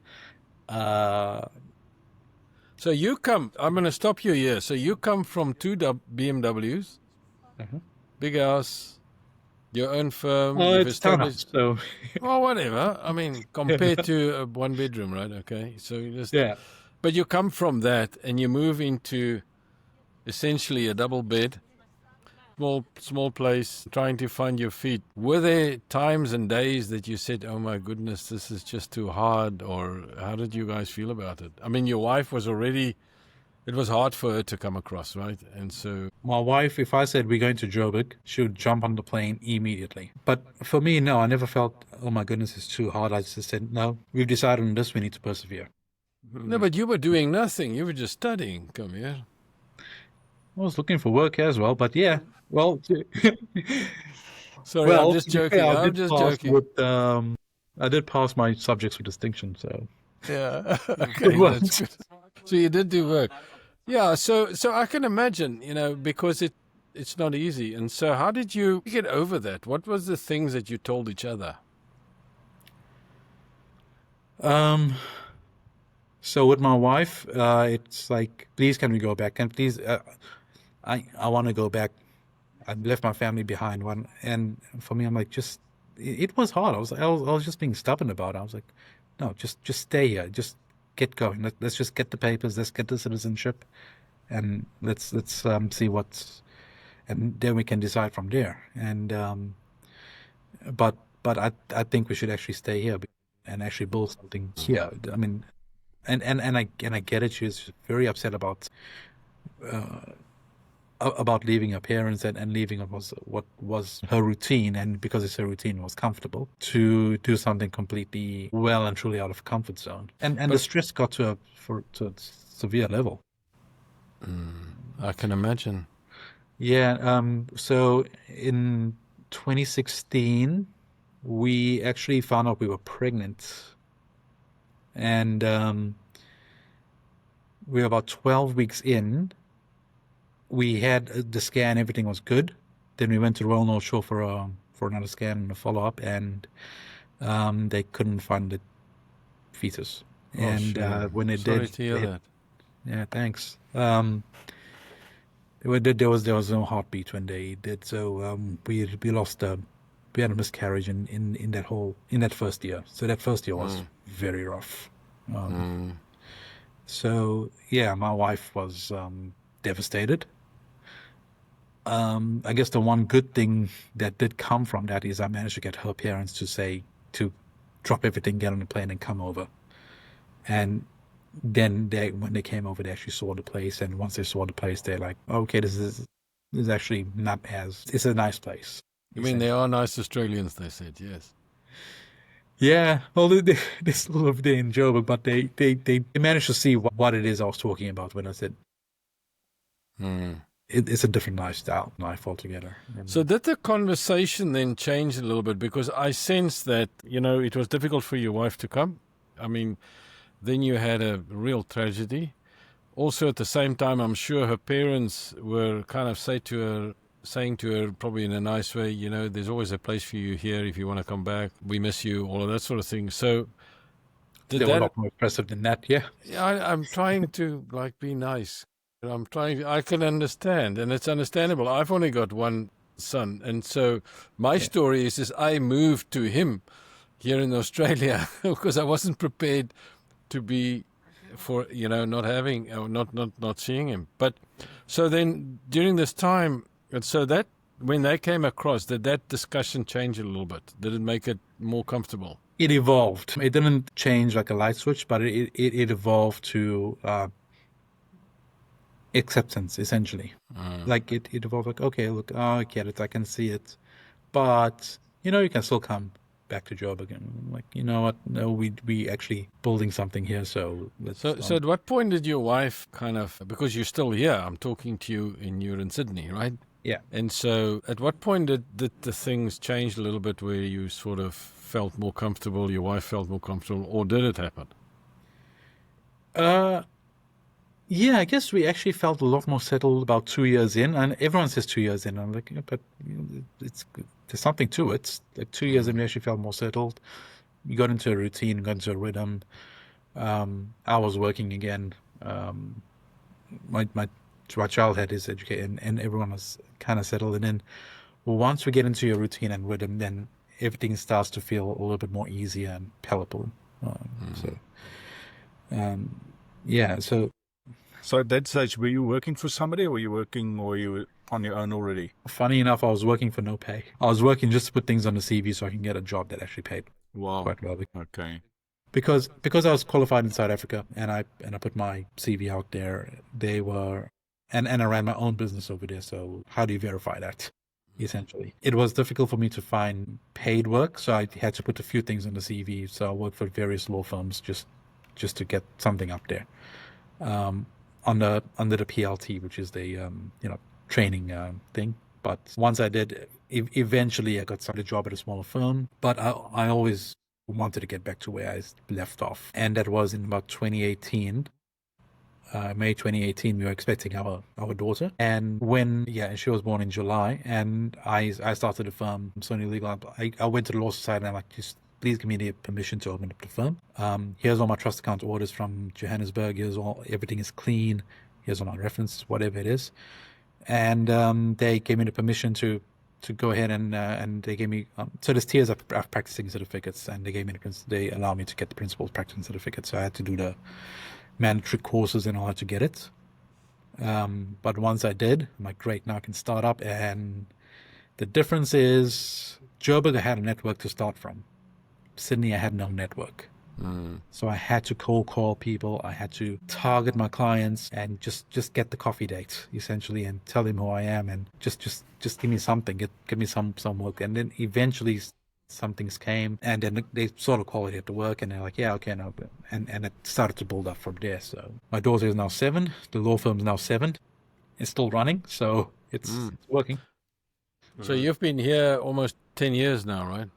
Speaker 1: So I'm going to stop you here. So you come from 2 BMWs, big house, your own firm.
Speaker 4: well,
Speaker 1: you've
Speaker 4: it's townhouse, so
Speaker 1: Well, whatever. I mean, compared to a 1-bedroom, right? Okay. So you just,
Speaker 4: yeah.
Speaker 1: but you come from that and you move into essentially a double bed, small place, trying to find your feet. Were there times and days that you said, oh my goodness, this is just too hard? Or how did you guys feel about it? I mean, your wife was already, it was hard for her to come across, right? And so,
Speaker 4: My wife, if I said we're going to Joburg, she would jump on the plane immediately. But for me, no, I never felt, oh my goodness, it's too hard. I just said, no, we've decided on this, we need to persevere.
Speaker 1: no, but you were doing nothing. You were just studying. Come here.
Speaker 4: I was looking for work as well, but yeah, well,
Speaker 1: Sorry,
Speaker 4: well,
Speaker 1: I'm just
Speaker 4: to be
Speaker 1: joking.
Speaker 4: fair,
Speaker 1: I'm just
Speaker 4: pass
Speaker 1: joking.
Speaker 4: With, I did pass my subjects with distinction, so
Speaker 1: Yeah. Okay,
Speaker 4: Good ones.
Speaker 1: that's good. So you did do work. Yeah, so I can imagine, because it's not easy. And so how did you get over that? What was the things that you told each other?
Speaker 4: So with my wife, it's like, please, can we go back? And please, I want to go back. I left my family behind. And for me, I'm like, it was hard. I was just being stubborn about it. I was like, no, just stay here. Just get going. Let's just get the papers. Let's get the citizenship, and let's see and then we can decide from there. And but I think we should actually stay here and actually build something here. I mean, and I get it. She was very upset about leaving her parents and leaving what was her routine, and because it's her routine, it was comfortable to do something completely well and truly out of comfort zone. And the stress got to a severe level.
Speaker 1: I can imagine.
Speaker 4: Yeah. So in 2016, we actually found out we were pregnant, and we were about 12 weeks in. We had the scan, everything was good. Then we went to Royal North Shore for another scan and a follow-up, and they couldn't find the fetus. And
Speaker 1: sure.
Speaker 4: when they
Speaker 1: Sorry
Speaker 4: did,
Speaker 1: to hear that.
Speaker 4: yeah, thanks. There was no heartbeat when they did, so we lost we had a miscarriage in that first year. So that first year was very rough. So yeah, my wife was devastated. I guess the one good thing that did come from that is I managed to get her parents to drop everything, get on the plane, and come over. And then when they came over, they actually saw the place. And once they saw the place, they're like, okay, this is actually not it's a nice place.
Speaker 1: I mean, there are nice Australians, they said, yes.
Speaker 4: Yeah, well, they still live there in Joburg, but they managed to see what it is I was talking about when I said it's a different lifestyle, life altogether. And
Speaker 1: So did the conversation then change a little bit? Because I sense that, it was difficult for your wife to come. I mean, then you had a real tragedy. Also, at the same time, I'm sure her parents were kind of saying to her, probably in a nice way, there's always a place for you here if you want to come back. We miss you, all of that sort of thing. So did
Speaker 4: they were a
Speaker 1: that?
Speaker 4: lot more expressive than that, yeah.
Speaker 1: Yeah, I'm trying to be nice. I can understand, and it's understandable. I've only got one son, and so my story is I moved to him here in Australia because I wasn't prepared to be for not having or not seeing him. But so then during this time, and so that when they came across, did that discussion change a little bit? Did it make it more comfortable?
Speaker 4: It evolved. It didn't change like a light switch, but it evolved to acceptance, essentially. Like it evolved like, okay, look, I get it, I can see it, but you can still come back to job again. Like, you know what? No, we actually building something here, so let's.
Speaker 1: So at what point did your wife because you're still here? I'm talking to you, and you're in Sydney, right?
Speaker 4: Yeah.
Speaker 1: And so at what point did the things change a little bit where you sort of felt more comfortable, your wife felt more comfortable, or did it happen?
Speaker 4: Yeah, I guess we actually felt a lot more settled about 2 years in, and everyone says 2 years in. I'm like, yeah, but there's something to it. Like 2 years in, we actually felt more settled. We got into a routine, got into a rhythm. I was working again. My child had his education, and everyone was kind of settled. And then once we get into your routine and rhythm, then everything starts to feel a little bit more easier and palatable. Yeah, so.
Speaker 3: So at that stage, were you working for somebody, or were you on your own already?
Speaker 4: Funny enough, I was working for no pay. I was working just to put things on the CV so I can get a job that actually paid
Speaker 3: Wow.
Speaker 4: quite well.
Speaker 3: Okay.
Speaker 4: Because I was qualified in South Africa, and I put my CV out there. They were, and I ran my own business over there. So how do you verify that? Essentially, it was difficult for me to find paid work, so I had to put a few things on the CV. So I worked for various law firms just to get something up there. Under the PLT, which is the training thing. But once I did, eventually I got a job at a smaller firm. But I always wanted to get back to where I left off, and that was in about 2018. May 2018, we were expecting our daughter, and she was born in July, and I started a firm, Soni Legal. I went to the law society, and I'm like, just please give me the permission to open up the firm. Here's all my trust account orders from Johannesburg. Everything is clean. Here's all my references, whatever it is. And they gave me the permission to go ahead and they gave me so there's tiers of practicing certificates, and they allow me to get the principal's practicing certificate. So I had to do the mandatory courses in order to get it. But once I did, I'm like, great, now I can start up. And the difference is Joburg, I had a network to start from. Sydney, I had no network. So I had to cold call people. I had to target my clients and just get the coffee date, essentially, and tell them who I am, and just give me something, give me some work. And then eventually some things came, and then they saw the quality of the work, and they're like, yeah, okay, no, and it started to build up from there. So my daughter is now 7. The law firm is now 7. It's still running, so it's working.
Speaker 1: So you've been here almost 10 years now, right?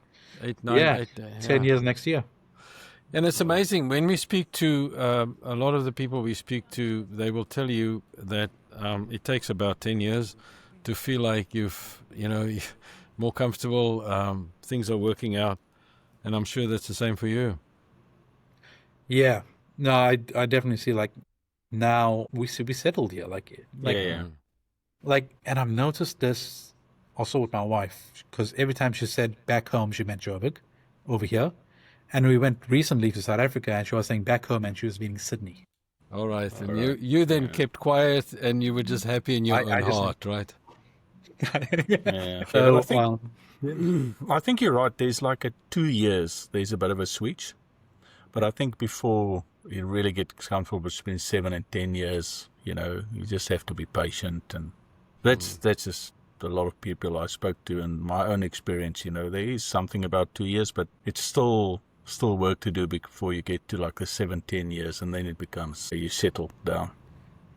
Speaker 1: 8, 9, 8.
Speaker 4: 10 years next year.
Speaker 1: And it's amazing when we speak to a lot of the people we speak to, they will tell you that it takes about 10 years to feel like you've more comfortable, things are working out, and I'm sure that's the same for you.
Speaker 4: Yeah, no, I definitely see, like, now we settled here, like, and I've noticed this also with my wife, because every time she said back home, she meant Joburg, over here. And we went recently to South Africa, and she was saying back home, and she was meaning Sydney.
Speaker 1: All right. And you then kept quiet, and you were just happy in your own heart, right?
Speaker 3: Yeah.
Speaker 4: So,
Speaker 3: I think you're right. There's like 2 years, there's a bit of a switch. But I think before you really get comfortable between 7 and 10 years, you just have to be patient. And that's just a lot of people I spoke to and my own experience, there is something about 2 years, but it's still work to do before you get to like the 7-10 years, and then it becomes you settle down.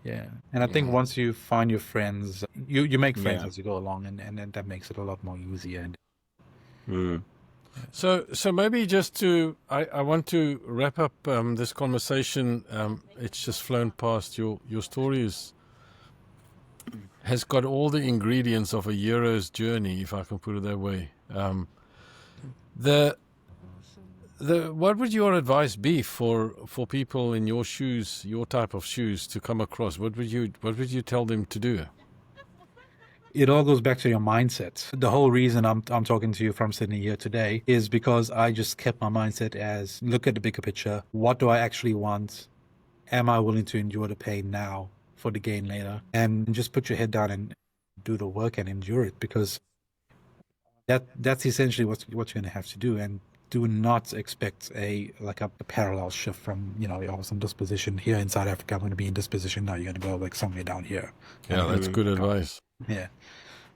Speaker 4: Yeah. And I think once you find your friends, you make friends
Speaker 3: Yeah.
Speaker 4: as you go along, and then that makes it a lot more easier. And
Speaker 1: So maybe just to, I want to wrap up this conversation. It's just flown past. Your story has got all the ingredients of a hero's journey, if I can put it that way. What would your advice be for people in your shoes, your type of shoes, to come across? What would you tell them to do?
Speaker 4: it all goes back to your mindset. The whole reason I'm talking to you from Sydney here today is because I just kept my mindset as, look at the bigger picture. What do I actually want? Am I willing to endure the pain now for the gain later? And just put your head down and do the work and endure it, because that's essentially what you're going to have to do. And do not expect a parallel shift from, I was in this position here in South Africa, I'm going to be in this position now, you're going to go like somewhere down here.
Speaker 1: Yeah, that's good advice.
Speaker 4: Yeah.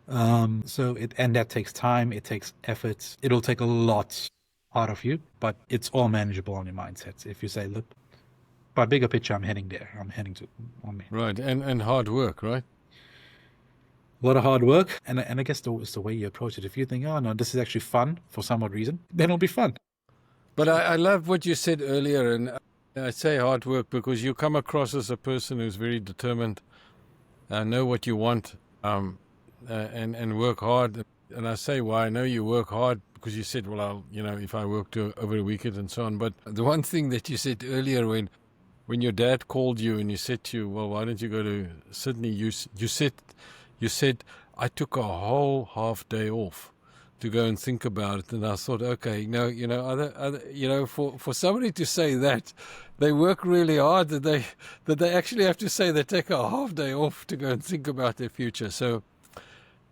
Speaker 4: And that takes time, it takes effort, it'll take a lot out of you, but it's all manageable on your mindset. If you say, look, by bigger picture, I'm heading there.
Speaker 1: Right, and hard work, right?
Speaker 4: A lot of hard work, and I guess it's the way you approach it. If you think, oh no, this is actually fun for some odd reason, then it'll be fun.
Speaker 1: But I love what you said earlier, and I say hard work because you come across as a person who's very determined, know what you want, and work hard. And I say why I know you work hard because you said, well, if I worked over the weekend and so on. But the one thing that you said earlier when your dad called you and you said to you, well, why don't you go to Sydney? You said, I took a whole half day off to go and think about it. And I thought, okay, for somebody to say that, they work really hard, that they actually have to say they take a half day off to go and think about their future. So,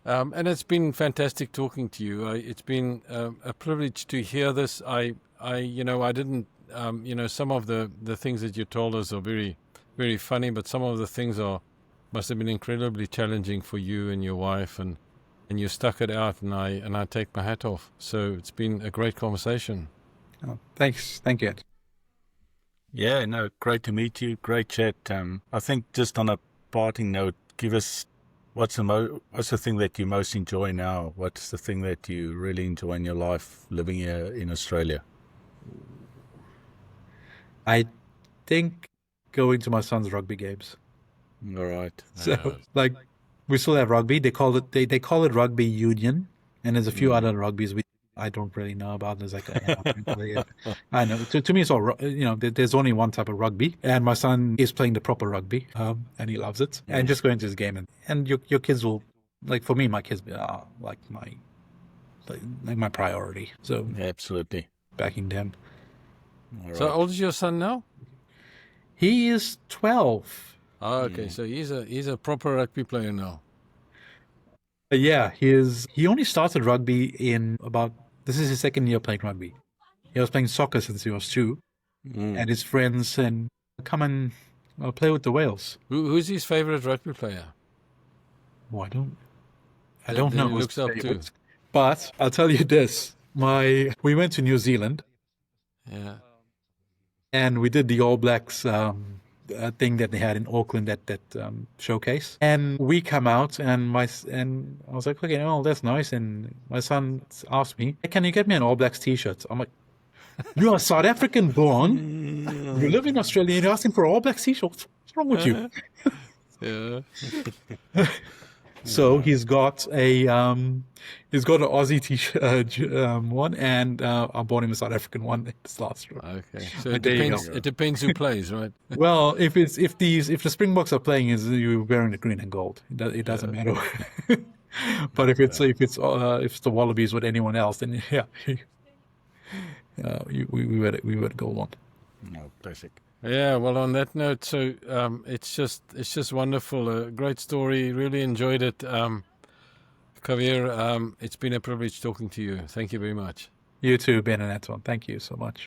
Speaker 1: and it's been fantastic talking to you. It's been a privilege to hear this. I didn't, some of the things that you told us are very, very funny, but some of the things must have been incredibly challenging for you and your wife, and you stuck it out, and I take my hat off. So it's been a great conversation.
Speaker 4: Oh, thanks. Thank you, Ed.
Speaker 3: Yeah, no, great to meet you. Great chat. I think just on a parting note, give us what's the thing that you most enjoy now? What's the thing that you really enjoy in your life living here in Australia?
Speaker 4: I think going to my son's rugby games.
Speaker 3: All right.
Speaker 4: So, we still have rugby. They call it rugby union, and there's a few other rugbies I don't really know about. There's I know. To me, it's all there's only one type of rugby, and my son is playing the proper rugby, and he loves it. And just going to his game, and your kids will, for me, my kids are my priority. So
Speaker 3: absolutely
Speaker 4: backing them.
Speaker 3: All right.
Speaker 1: So how old is your son now?
Speaker 4: He is 12.
Speaker 1: Oh, okay. So he's a proper rugby player now.
Speaker 4: Yeah, he only started rugby this is his second year playing rugby. He was playing soccer since he was 2, and his friends and come and play with the Wales.
Speaker 1: Who's his favorite rugby player?
Speaker 4: Oh, I don't know
Speaker 1: He
Speaker 4: who's
Speaker 1: looks up to.
Speaker 4: But I'll tell you this: we went to New Zealand,
Speaker 1: Yeah.
Speaker 4: and we did the All Blacks thing that they had in Auckland, that showcase. And we come out, and I was like, okay, well, that's nice. And my son asked me, hey, can you get me an All Blacks t-shirt? I'm like, you are South African born, you live in Australia, and you're asking for All Blacks t-shirts. What's wrong with you?
Speaker 1: Yeah.
Speaker 4: So he's got an Aussie t-shirt one, and I bought him a South African one this last year.
Speaker 1: Okay. So
Speaker 4: There you go.
Speaker 1: it depends who plays, right?
Speaker 4: Well, if the Springboks are playing, you're wearing the green and gold. It doesn't matter. But if it's the Wallabies with anyone else, then we were the gold one.
Speaker 3: No, perfect.
Speaker 1: Yeah, well, on that note, so it's just wonderful. A great story. Really enjoyed it. Kaveer, it's been a privilege talking to you. Thank you very much.
Speaker 4: You too, Ben and Anton. Thank you so much.